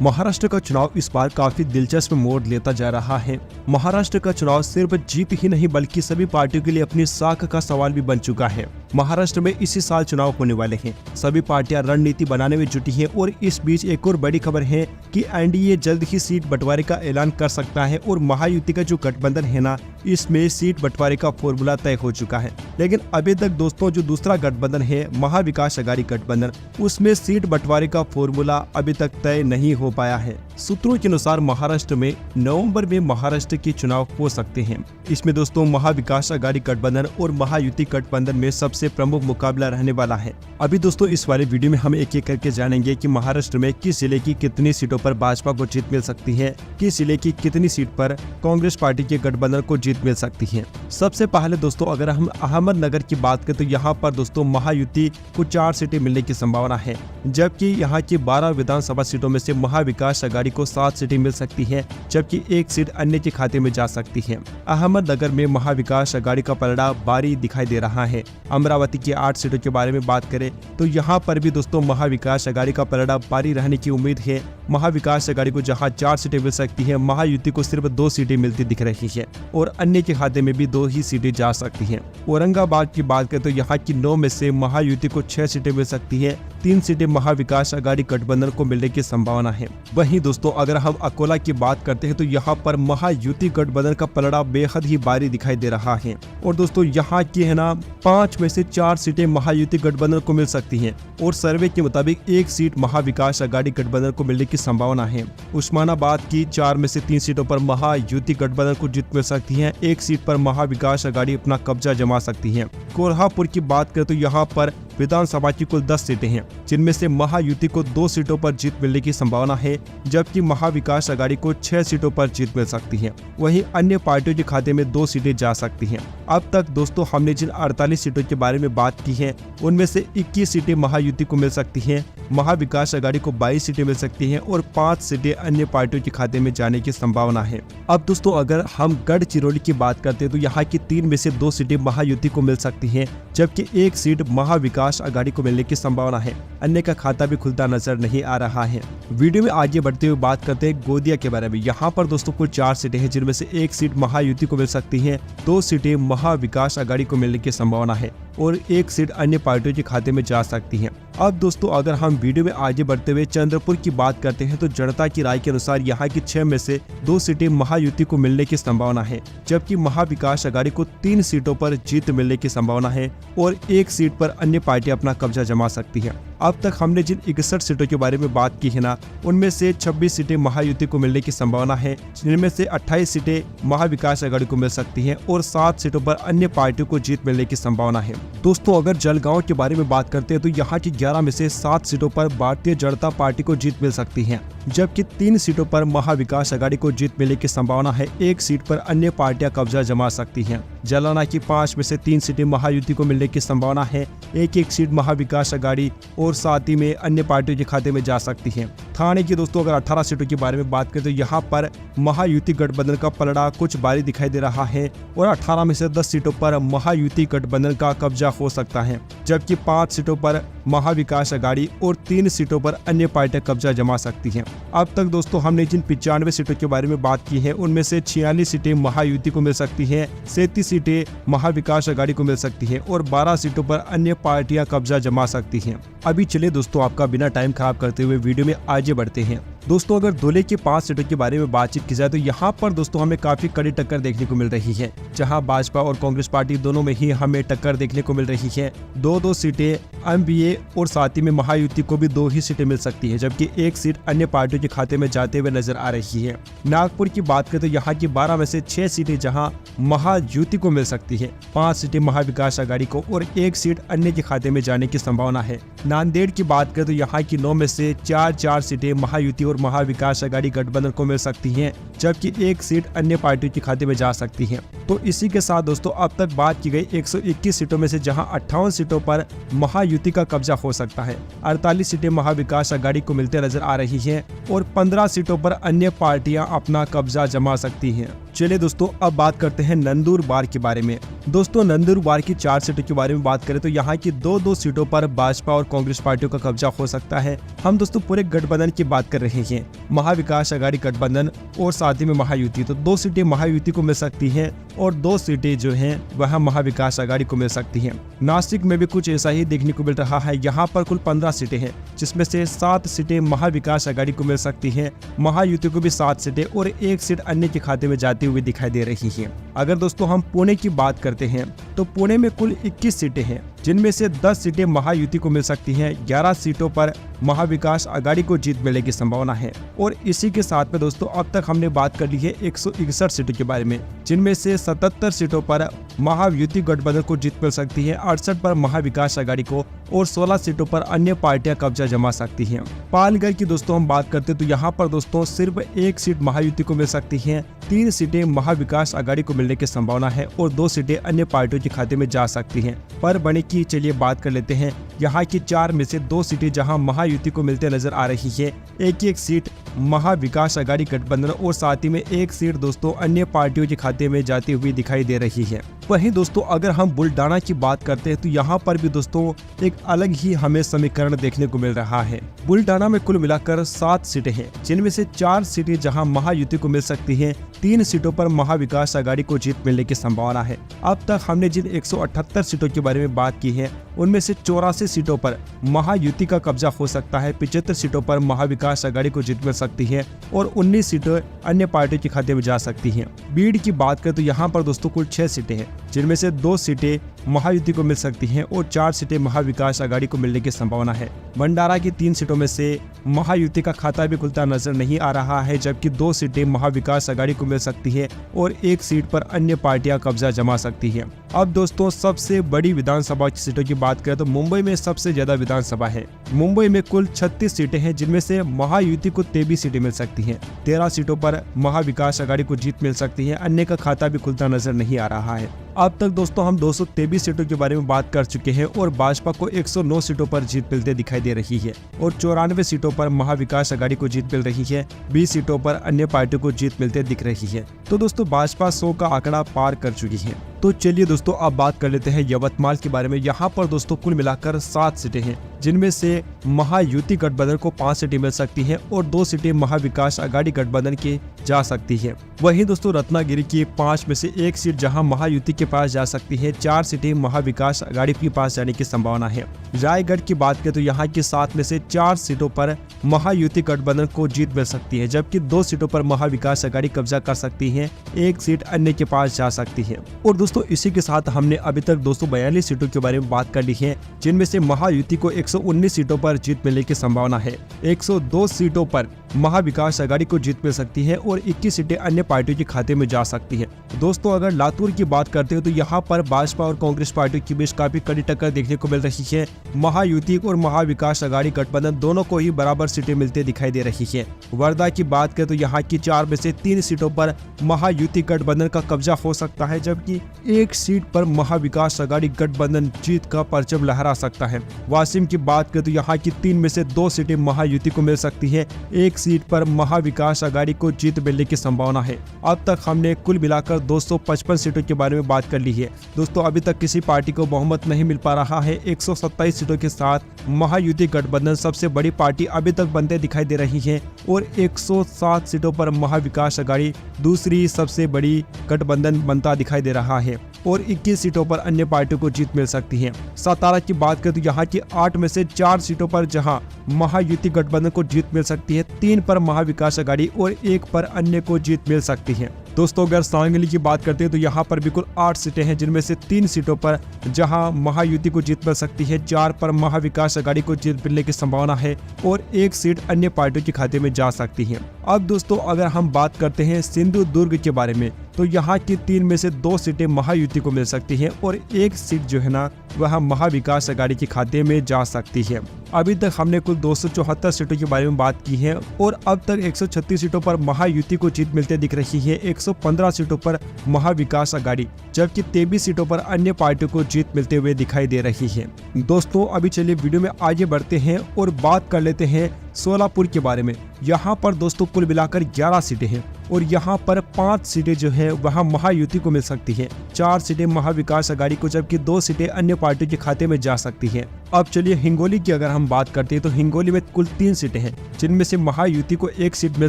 महाराष्ट्र का चुनाव इस बार काफी दिलचस्प मोड़ लेता जा रहा है। महाराष्ट्र का चुनाव सिर्फ जीत ही नहीं बल्कि सभी पार्टियों के लिए अपनी साख का सवाल भी बन चुका है। महाराष्ट्र में इसी साल चुनाव होने वाले हैं। सभी पार्टियां रणनीति बनाने में जुटी हैं और इस बीच एक और बड़ी खबर है कि एनडीए जल्द ही सीट बंटवारे का ऐलान कर सकता है और महायुति का जो गठबंधन है ना, इसमें सीट बंटवारे का फॉर्मूला तय हो चुका है। लेकिन अभी तक दोस्तों जो दूसरा गठबंधन है महाविकास आघाड़ी गठबंधन, उसमें सीट बंटवारे का फॉर्मूला अभी तक तय नहीं हो पाया है। सूत्रों के अनुसार महाराष्ट्र में नवंबर में महाराष्ट्र के चुनाव हो सकते हैं। इसमें दोस्तों महाविकास आघाड़ी गठबंधन और महायुति गठबंधन में सबसे प्रमुख मुकाबला रहने वाला है। अभी दोस्तों इस वाले वीडियो में हम एक एक करके जानेंगे कि महाराष्ट्र में किस जिले की कितनी सीटों पर भाजपा को जीत मिल सकती है, किस जिले की कितनी सीट पर कांग्रेस पार्टी के गठबंधन को जीत मिल सकती है। सबसे पहले दोस्तों अगर हम अहमदनगर की बात करें तो यहाँ पर दोस्तों महायुति को 4 सीटें मिलने की संभावना है, जबकि यहाँ की 12 विधानसभा सीटों में से महाविकास आघाड़ी को 7 सीटें मिल सकती है, जबकि 1 सीट अन्य के खाते में जा सकती है। अहमदनगर में महाविकास आघाड़ी का पलड़ा भारी दिखाई दे रहा है। अमरावती की 8 सीटों के बारे में बात करें तो यहाँ पर भी दोस्तों महाविकास आघाड़ी का पलड़ा भारी रहने की उम्मीद है। महाविकास आघाड़ी को जहाँ 4 सीटें मिल सकती है, महायुति को सिर्फ 2 सीटें मिलती दिख रही है और अन्य के खाते में भी 2 ही सीटें जा सकती हैं। औरंगाबाद की बात करें तो यहाँ की 9 में से महायुति को 6 सीटें मिल सकती है, 3 सीटें महाविकास आघाड़ी गठबंधन को मिलने की संभावना है। वहीं दोस्तों अगर हम अकोला की बात करते हैं तो यहाँ पर महायुति गठबंधन का पलड़ा बेहद ही भारी दिखाई दे रहा है और दोस्तों यहाँ की है ना 5 में से 4 सीटें महायुति गठबंधन को मिल सकती हैं और सर्वे के मुताबिक 1 सीट महाविकास आघाड़ी गठबंधन को मिलने की संभावना है। उस्मानाबाद की 4 में से 3 सीटों पर महायुति गठबंधन को जीत मिल सकती है, 1 सीट पर महाविकास आघाड़ी अपना कब्जा जमा सकती है। कोल्हापुर की बात करें तो यहाँ पर विधानसभा की कुल 10 सीटें हैं, जिनमें से महायुति को 2 सीटों पर जीत मिलने की संभावना है, जबकि महाविकास आघाड़ी को 6 सीटों पर जीत मिल सकती है। वहीं अन्य पार्टियों के खाते में 2 सीटें जा सकती हैं। अब तक दोस्तों हमने जिन 48 सीटों के बारे में बात की है, उनमें से 21 सीटें महायुति को मिल सकती हैं, महाविकास आघाड़ी को 22 सीटें मिल सकती हैं और 5 सीटें अन्य पार्टियों के खाते में जाने की संभावना है। अब दोस्तों अगर हम गढ़चिरौली की बात करते हैं तो यहाँ की 3 में से 2 सीटें महायुति को मिल सकती हैं, जबकि 1 सीट महाविकास आघाड़ी को मिलने की संभावना है। अन्य का खाता भी खुलता नजर नहीं आ रहा है। वीडियो में आगे बढ़ते हुए बात करते हैं गोदिया के बारे में। यहाँ पर दोस्तों कुल 4 सीटें हैं, जिनमें से 1 सीट महायुति को मिल सकती है, 2 सीटें महाविकास आघाड़ी को मिलने की संभावना है और 1 सीट अन्य पार्टियों के खाते में जा सकती है। अब दोस्तों अगर हम वीडियो में आगे बढ़ते हुए चंद्रपुर की बात करते हैं तो जनता की राय के अनुसार यहाँ की 6 में से 2 सीटें महायुति को मिलने की संभावना है, जबकि महाविकास आघाड़ी को 3 सीटों पर जीत मिलने की संभावना है और 1 सीट पर अन्य पार्टी अपना कब्जा जमा सकती है। अब तक हमने जिन 61 सीटों के बारे में बात की है ना, उनमें से 26 सीटें महायुति को मिलने की संभावना है, जिनमें से 28 सीटें महाविकास आघाड़ी को मिल सकती हैं और 7 सीटों पर अन्य पार्टियों को जीत मिलने की संभावना है। दोस्तों अगर जलगांव के बारे में बात करते हैं तो यहाँ की 11 में से 7 सीटों पर भारतीय जनता पार्टी को जीत मिल सकती है, जबकि 3 सीटों पर महाविकास आघाड़ी को जीत मिलने की संभावना है, 1 सीट पर अन्य पार्टियां कब्जा जमा सकती हैं। जालना की 5 में से 3 सीटें महायुति को मिलने की संभावना है, 1-1 सीट महाविकास आघाड़ी और साथ ही में अन्य पार्टियों के खाते में जा सकती है। थाने की दोस्तों अगर 18 सीटों के बारे में बात करें तो यहाँ पर महायुति गठबंधन का पलड़ा कुछ भारी दिखाई दे रहा है और 18 में से 10 सीटों पर महायुति गठबंधन का कब्जा हो सकता है, जबकि 5 सीटों पर महाविकास आघाड़ी और 3 सीटों पर अन्य पार्टियां कब्जा जमा सकती हैं। अब तक दोस्तों हमने जिन 95 सीटों के बारे में बात की है, उनमें से 46 सीटें महायुति को मिल सकती हैं, 37 सीटें महाविकास आघाड़ी को मिल सकती हैं और 12 सीटों पर अन्य पार्टियां कब्जा जमा सकती हैं। अभी चलिए दोस्तों आपका बिना टाइम खराब करते हुए वीडियो में आगे बढ़ते हैं। दोस्तों अगर धुले की 5 सीटों के बारे में बातचीत की जाए तो यहाँ पर दोस्तों हमें काफी कड़ी टक्कर देखने को मिल रही है, जहाँ भाजपा और कांग्रेस पार्टी दोनों में ही हमें टक्कर देखने को मिल रही है। 2-2 सीटें एमबीए और साथ ही में महायुति को भी 2 ही सीटें मिल सकती है, जबकि 1 सीट अन्य पार्टियों के खाते में जाते हुए नजर आ रही है। नागपुर की बात करें तो यहाँ की 12 में से 6 सीटें जहाँ महायुति को मिल सकती है, 5 सीटें महाविकास आघाड़ी को और 1 सीट अन्य के खाते में जाने की संभावना है। नांदेड़ की बात करें तो यहाँ की 9 में से 4 सीटें महायुति और महाविकास आघाड़ी गठबंधन को मिल सकती हैं, जबकि 1 सीट अन्य पार्टियों के खाते में जा सकती है। तो इसी के साथ दोस्तों अब तक बात की गई 121 सीटों में से जहां 58 सीटों पर महायुति का कब्जा हो सकता है, 48 सीटें महाविकास आघाड़ी को मिलते नजर आ रही हैं और 15 सीटों पर अन्य पार्टियां अपना कब्जा जमा सकती हैं। चलिए दोस्तों अब बात करते हैं नंदुरबार के बारे में। दोस्तों नंदुरबार की 4 सीटों के बारे में बात करें तो यहाँ की दो सीटों पर भाजपा और कांग्रेस पार्टियों का कब्जा हो सकता है। हम दोस्तों पूरे गठबंधन की बात कर रहे हैं, महाविकास आघाड़ी गठबंधन और साथ ही में महायुति। तो 2 सीटें महायुति को मिल सकती हैं और 2 सीटें जो हैं वह महाविकास आघाड़ी को मिल सकती हैं। नासिक में भी कुछ ऐसा ही देखने को मिल रहा है। यहाँ पर कुल 15 सीटें हैं जिसमें से 7 सीटें महाविकास आघाड़ी को मिल सकती हैं, महायुति को भी 7 सीटें और 1 सीट अन्य के खाते में जाती हुई दिखाई दे रही है। अगर दोस्तों हम पुणे की बात करते हैं तो पुणे में कुल 21 सीटें हैं जिनमें से 10 सीटें महायुति को मिल सकती हैं, 11 सीटों पर महाविकास आघाड़ी को जीत मिलने की संभावना है। और इसी के साथ में दोस्तों अब तक हमने बात कर ली है 161 सीटों के बारे में, जिनमें से 77 सीटों पर महायुति गठबंधन को जीत मिल सकती है, 68 पर महाविकास आघाड़ी को और 16 सीटों पर अन्य पार्टियां कब्जा जमा सकती हैं। पालघर की दोस्तों हम बात करते हैं तो यहाँ पर दोस्तों सिर्फ 1 सीट महायुति को मिल सकती है, 3 सीटें महाविकास आघाड़ी को मिलने की संभावना है और 2 सीटें अन्य पार्टियों के खाते में जा सकती हैं। पर बने की चलिए बात कर लेते हैं। यहाँ की 4 में से 2 सीटें जहां महायुति को मिलते नजर आ रही है, एक सीट महाविकास आघाड़ी गठबंधन और साथ ही में 1 सीट दोस्तों अन्य पार्टियों के खाते में जाती हुई दिखाई दे रही है। वहीं दोस्तों अगर हम बुल्डाना की बात करते हैं तो यहाँ पर भी दोस्तों एक अलग ही हमें समीकरण देखने को मिल रहा है। बुल्डाना में कुल मिलाकर 7 सीटें हैं जिनमें से 4 सीटें जहां महायुति को मिल सकती हैं, 3 सीटों पर महाविकास आघाड़ी को जीत मिलने की संभावना है। अब तक हमने जिन 178 सीटों के बारे में बात की है उनमें से 84 सीटों पर महायुति का कब्जा हो सकता है, 75 सीटों पर महाविकास आघाड़ी को जीत मिल सकती है और 19 सीटें अन्य पार्टियों के खाते में जा सकती हैं। बीड़ की बात करें तो यहाँ पर दोस्तों कुल 6 सीटें हैं जिनमें से 2 सीटें महायुति को मिल सकती हैं और 4 सीटें महाविकास आघाड़ी को मिलने की संभावना है। भंडारा की 3 सीटों में से महायुति का खाता भी खुलता नजर नहीं आ रहा है, जबकि 2 सीटें महाविकास आघाड़ी को मिल सकती है और 1 सीट पर अन्य पार्टियां कब्जा जमा सकती हैं। अब दोस्तों सबसे बड़ी विधानसभा की सीटों की बात करें तो मुंबई में सबसे ज्यादा विधानसभा है। मुंबई में कुल 36 सीटें हैं जिनमें से महायुति को 23 सीटें मिल सकती हैं, 13 सीटों पर महाविकास आघाड़ी को जीत मिल सकती है, अन्य का खाता भी खुलता नजर नहीं आ रहा है। अब तक दोस्तों हम 223 सीटों के बारे में बात कर चुके हैं और भाजपा को 109 सीटों पर जीत मिलते दिखाई दे रही है और 94 सीटों पर महाविकास आघाड़ी को जीत मिल रही है, 20 सीटों पर अन्य पार्टियों को जीत मिलते दिख रही है। तो दोस्तों भाजपा 100 का आंकड़ा पार कर चुकी है। तो चलिए दोस्तों अब बात कर लेते हैं यवतमाल के बारे में। यहाँ पर दोस्तों कुल मिलाकर 7 सीटें हैं जिनमें से महायुति गठबंधन को 5 सीटें मिल सकती हैं और 2 सीटें महाविकास आघाड़ी गठबंधन की जा सकती है। वहीं दोस्तों रत्नागिरी की 5 में से 1 सीट जहां महायुति के पास जा सकती है, 4 सीटें महाविकास आघाड़ी के पास जाने की संभावना है। रायगढ़ की बात करें तो यहाँ की 7 में से 4 सीटों पर महायुति गठबंधन को जीत मिल सकती है, जबकि 2 सीटों पर महाविकास आघाड़ी कब्जा कर सकती है, 1 सीट अन्य के पास जा सकती है। और दोस्तों इसी के साथ हमने अभी तक 242 सीटों के बारे में बात कर ली है जिनमें से महायुति को 119 सीटों पर जीत मिलने की संभावना है, 102 सीटों पर महाविकास आघाड़ी को जीत मिल सकती है और 21 सीटें अन्य पार्टियों के खाते में जा सकती है। दोस्तों अगर लातूर की बात करते हैं तो यहाँ पर भाजपा और कांग्रेस पार्टियों के बीच काफी कड़ी टक्कर देखने को मिल रही है। महायुति और महाविकास आघाड़ी गठबंधन दोनों को ही बराबर सीटें मिलती दिखाई दे रही है। वर्धा की बात करें तो यहाँ की 4 में से 3 सीटों पर महायुति गठबंधन का कब्जा हो सकता है, जबकि 1 सीट पर महाविकास आघाड़ी गठबंधन जीत का परचम लहरा सकता है। वासिम की बात करें तो यहाँ की 3 में से 2 सीटें महायुति को मिल सकती है, 1 सीट पर महाविकास आघाड़ी को जीत मिलने की संभावना है। अब तक हमने कुल मिलाकर 255 सीटों के बारे में बात कर ली है। दोस्तों अभी तक किसी पार्टी को बहुमत नहीं मिल पा रहा है। 127 सीटों के साथ महायुति गठबंधन सबसे बड़ी पार्टी अभी तक बनते दिखाई दे रही है और 107 सीटों पर महाविकास आघाड़ी दूसरी सबसे बड़ी गठबंधन बनता दिखाई दे रहा है और 21 सीटों पर अन्य पार्टियों को जीत मिल सकती है। सातारा की बात करें तो यहाँ की 8 में से 4 सीटों पर जहां महायुति गठबंधन को जीत मिल सकती है, 3 पर महाविकास आघाड़ी और 1 पर अन्य को जीत मिल सकती है। दोस्तों अगर सांगली की बात करते हैं तो यहाँ पर भी कुल 8 सीटें हैं जिनमें से 3 सीटों पर जहां महायुति को जीत मिल सकती है, 4 पर महाविकास आघाड़ी को जीत मिलने की संभावना है और 1 सीट अन्य पार्टियों के खाते में जा सकती है। अब दोस्तों अगर हम बात करते हैं सिंधुदुर्ग के बारे में, तो यहाँ की 3 में से 2 सीटें महायुति को मिल सकती हैं और 1 सीट जो है ना वह महाविकास आघाड़ी के खाते में जा सकती है। अभी तक हमने कुल 274 सीटों के बारे में बात की है और अब तक 136 सीटों पर महायुति को जीत मिलते दिख रही है, 115 सीटों पर महाविकास आघाड़ी, जबकि 23 सीटों पर अन्य पार्टियों को जीत मिलते हुए दिखाई दे रही है। दोस्तों अभी चलिए वीडियो में आगे बढ़ते हैं और बात कर लेते हैं सोलापुर के बारे में। यहाँ पर दोस्तों कुल मिलाकर 11 सीटें हैं और यहाँ पर 5 सीटें जो है वहाँ महायुति को मिल सकती है, 4 सीटें महाविकास आघाड़ी को, जबकि 2 सीटें अन्य पार्टियों के खाते में जा सकती हैं। अब चलिए हिंगोली की अगर हम बात करते हैं तो हिंगोली में कुल 3 सीटें हैं, जिनमें से महायुति को 1 सीट मिल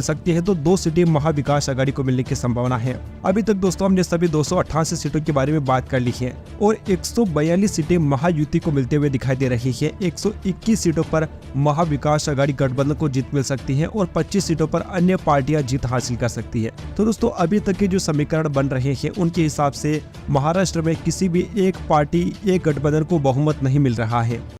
सकती है तो 2 सीटें महाविकास आघाड़ी को मिलने की संभावना है। अभी तक दोस्तों हमने सभी 288 सीटों के बारे में बात कर ली है और 142 सीटें महायुति को मिलते हुए दिखाई दे रही है। 121 सीटों पर महाविकास आघाड़ी गठबंधन को जीत मिल सकती है और 25 सीटों पर अन्य पार्टियां जीत हासिल कर सकती है। तो दोस्तों अभी तक के जो समीकरण बन रहे हैं उनके हिसाब से महाराष्ट्र में किसी भी एक पार्टी, एक गठबंधन को बहुमत नहीं मिल रहा है।